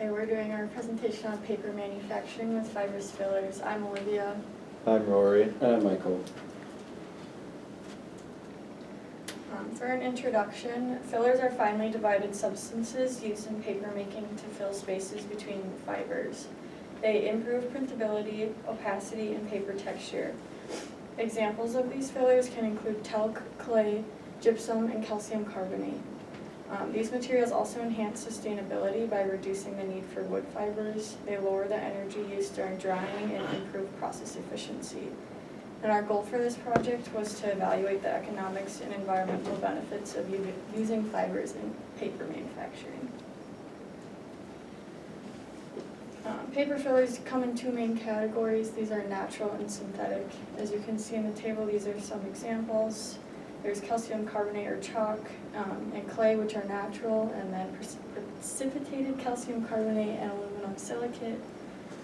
Okay, we're doing our presentation on paper manufacturing with fibrous fillers. I'm Olivia. I'm Rory. And I'm Michael. For an introduction, fillers are finely divided substances used in paper making to fill spaces between fibers. They improve printability, opacity, and paper texture. Examples of these fillers can include talc, clay, gypsum, and calcium carbonate. These materials also enhance sustainability by reducing the need for wood fibers. They lower the energy use during drying and improve process efficiency. And our goal for this project was to evaluate the economics and environmental benefits of using fibers in paper manufacturing. Paper fillers come in two main categories. These are natural and synthetic. As you can see in the table, these are some examples. There's calcium carbonate or chalk and clay, which are natural, and then precipitated calcium carbonate and aluminum silicate,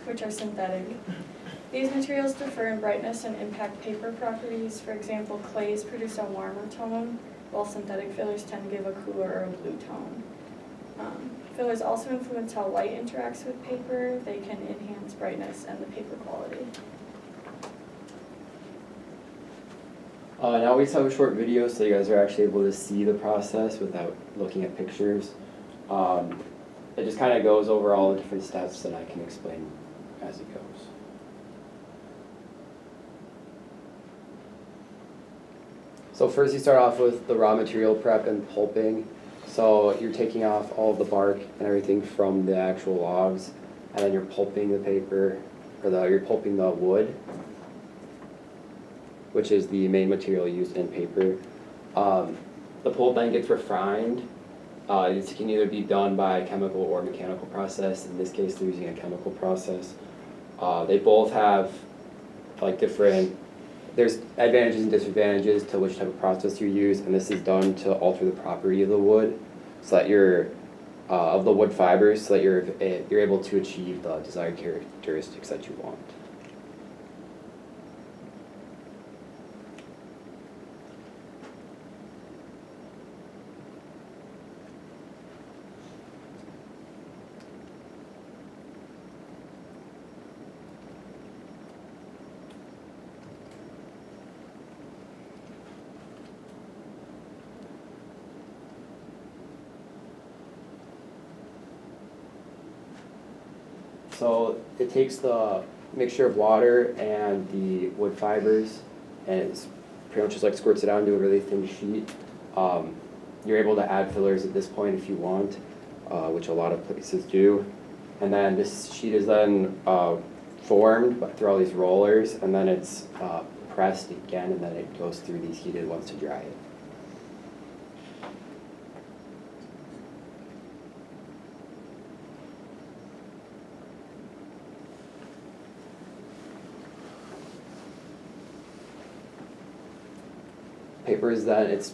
which are synthetic. These materials differ in brightness and impact paper properties. For example, clays produce a warmer tone, while synthetic fillers tend to give a cooler or a blue tone. Fillers also influence how light interacts with paper. They can enhance brightness and the paper quality. Now we just have a short video so you guys are actually able to see the process without looking at pictures. It just kind of goes over all the different steps that I can explain as it goes. So first you start off with the raw material prep and pulping. So you're taking off all of the bark and everything from the actual logs, and then you're pulping the paper, or you're pulping the wood, which is the main material used in paper. The pulp then gets refined. This can either be done by a chemical or mechanical process. In this case, they're using a chemical process. They both have like different, there's advantages and disadvantages to which type of process you use, and this is done to alter the property of the wood, so that of the wood fibers, so that you're able to achieve the desired characteristics that you want. So it takes the mixture of water and the wood fibers, and it's pretty much just like squirts it out into a really thin sheet. You're able to add fillers at this point if you want, which a lot of places do. And then this sheet is then formed through all these rollers, and then it's pressed again, and then it goes through these heated ones to dry it. Paper is then it's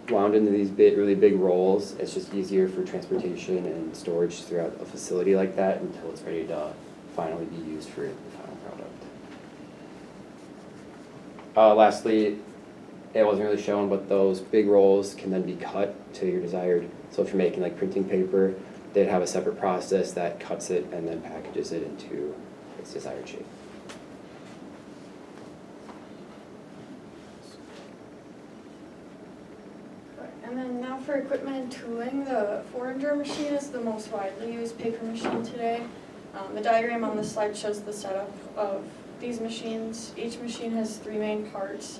wound into these really big rolls. It's just easier for transportation and storage throughout a facility like that until it's ready to finally be used for the final product. Lastly, it wasn't really shown, but those big rolls can then be cut to your desired. So if you're making like printing paper, they'd have a separate process that cuts it and then packages it into its desired shape. And then now for equipment and tooling, the 4-incher machine is the most widely used paper machine today. The diagram on this slide shows the setup of these machines. Each machine has 3 main parts.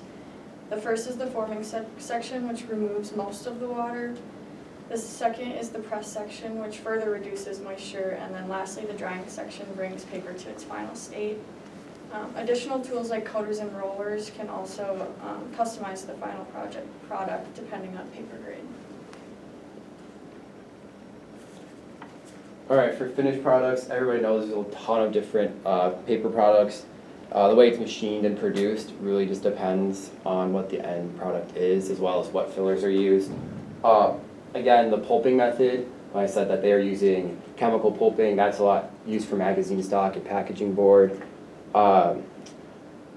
The first is the forming section, which removes most of the water. The second is the press section, which further reduces moisture. And then lastly, the drying section brings paper to its final state. Additional tools like coaters and rollers can also customize the final product depending on paper grade. All right, for finished products, everybody knows there's a ton of different paper products. The way it's machined and produced really just depends on what the end product is, as well as what fillers are used. Again, the pulping method, when I said that they are using chemical pulping, that's a lot used for magazine stock and packaging board.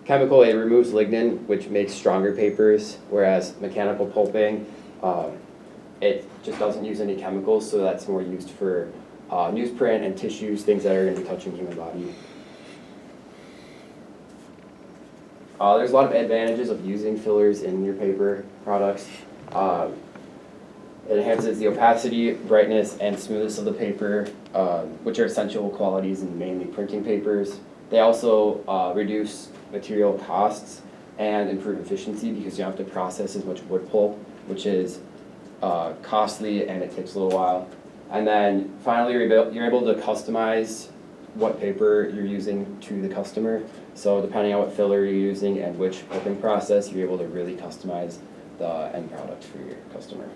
Chemical, it removes lignin, which makes stronger papers, whereas mechanical pulping, it just doesn't use any chemicals, so that's more used for newsprint and tissues, things that are going to be touching the human body. There's a lot of advantages of using fillers in your paper products. It enhances the opacity, brightness, and smoothness of the paper, which are essential qualities in mainly printing papers. They also reduce material costs and improve efficiency because you don't have to process as much wood pulp, which is costly and it takes a little while. And then finally, you're able to customize what paper you're using to the customer. So depending on what filler you're using and which pulping process, you're able to really customize the end product for your customer.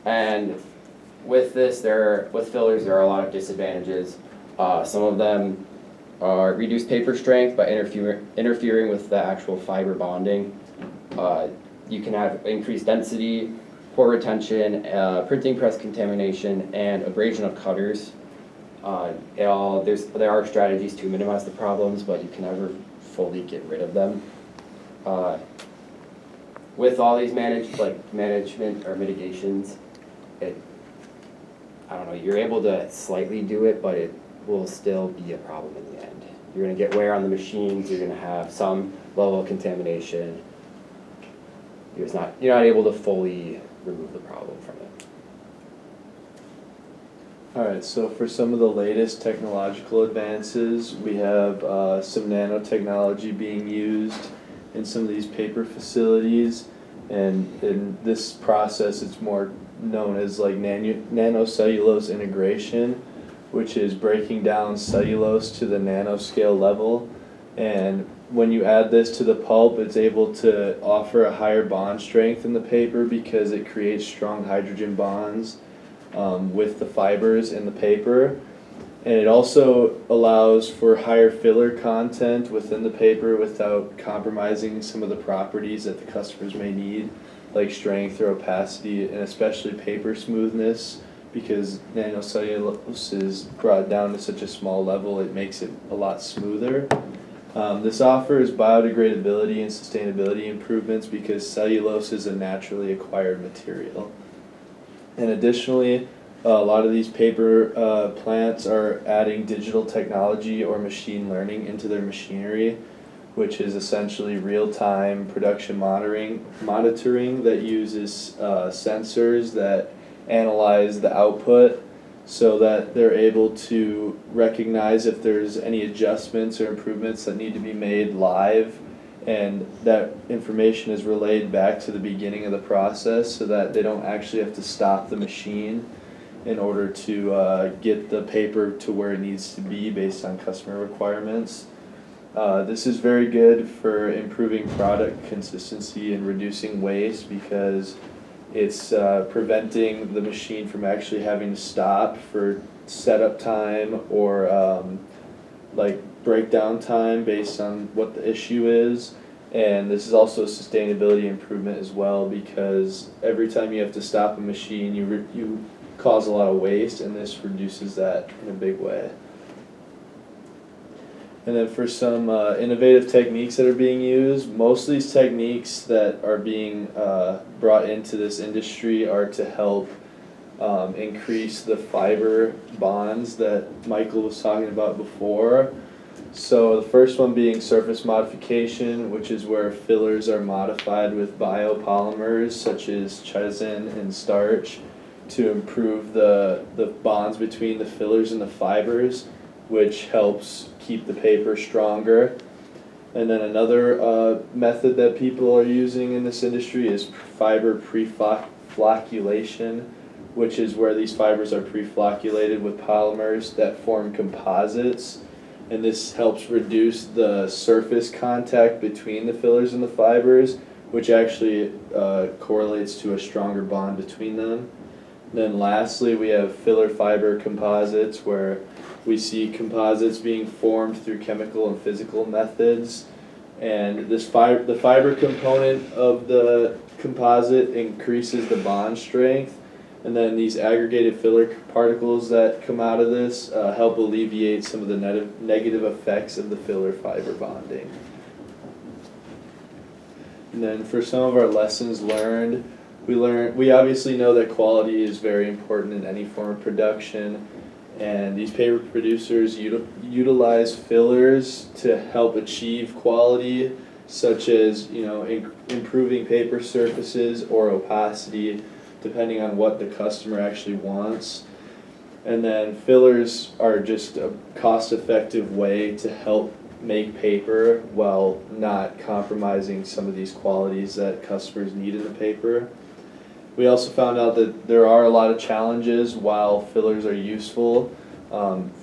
And with this, with fillers, there are a lot of disadvantages. Some of them are reduced paper strength by interfering with the actual fiber bonding. You can have increased density, poor retention, printing press contamination, and abrasion of cutters. There are strategies to minimize the problems, but you can never fully get rid of them. With all these management or mitigations, you're able to slightly do it, but it will still be a problem in the end. You're going to get wear on the machines. You're going to have some level of contamination. You're not able to fully remove the problem from it. Alright, so for some of the latest technological advances, we have some nanotechnology being used in some of these paper facilities, and in this process it's more known as like nanocellulose integration, which is breaking down cellulose to the nanoscale level, and when you add this to the pulp, it's able to offer a higher bond strength in the paper because it creates strong hydrogen bonds with the fibers in the paper. And it also allows for higher filler content within the paper without compromising some of the properties that the customers may need, like strength or opacity, and especially paper smoothness, because nanocellulose is brought down to such a small level, it makes it a lot smoother. This offers biodegradability and sustainability improvements because cellulose is a naturally acquired material. And additionally, a lot of these paper plants are adding digital technology or machine learning into their machinery, which is essentially real-time production monitoring that uses sensors that analyze the output so that they're able to recognize if there's any adjustments or improvements that need to be made live, and that information is relayed back to the beginning of the process so that they don't actually have to stop the machine in order to get the paper to where it needs to be based on customer requirements. This is very good for improving product consistency and reducing waste because it's preventing the machine from actually having to stop for setup time or like breakdown time based on what the issue is. And this is also a sustainability improvement as well because every time you have to stop a machine, you cause a lot of waste, and this reduces that in a big way. And then for some innovative techniques that are being used, most of these techniques that are being brought into this industry are to help increase the fiber bonds that Michael was talking about before. So the first one being surface modification, which is where fillers are modified with biopolymers such as chitin and starch to improve the bonds between the fillers and the fibers, which helps keep the paper stronger. And then another method that people are using in this industry is fiber pre-flocculation, which is where these fibers are pre-flocculated with polymers that form composites. And this helps reduce the surface contact between the fillers and the fibers, which actually correlates to a stronger bond between them. And then lastly, we have filler fiber composites, where we see composites being formed through chemical and physical methods. And the fiber component of the composite increases the bond strength. And then these aggregated filler particles that come out of this help alleviate some of the negative effects of the filler fiber bonding. And then for some of our lessons learned, we obviously know that quality is very important in any form of production, and these paper producers utilize fillers to help achieve quality, such as, improving paper surfaces or opacity, depending on what the customer actually wants. And then fillers are just a cost-effective way to help make paper while not compromising some of these qualities that customers need in the paper. We also found out that there are a lot of challenges while fillers are useful.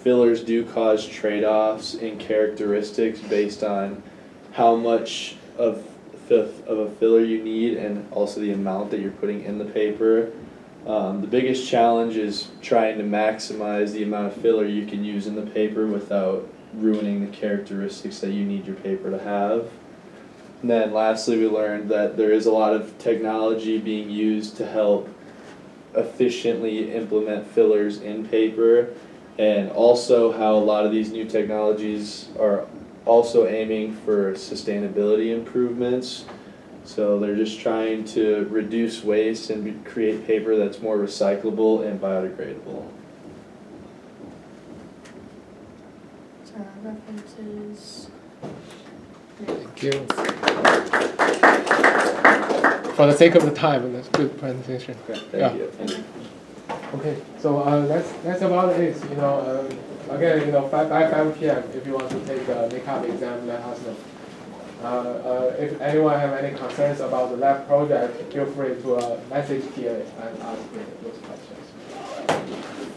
Fillers do cause trade-offs in characteristics based on how much of a filler you need and also the amount that you're putting in the paper. The biggest challenge is trying to maximize the amount of filler you can use in the paper without ruining the characteristics that you need your paper to have. And then lastly, we learned that there is a lot of technology being used to help efficiently implement fillers in paper, and also how a lot of these new technologies are also aiming for sustainability improvements. So they're just trying to reduce waste and create paper that's more recyclable and biodegradable. So references. Thank you. For the sake of the time, that's good presentation. Thank you. Okay, so that's about it. Again, by 5 p.m. if you want to take the makeup exam, let us know. If anyone have any concerns about the lab project, feel free to message here and ask those questions.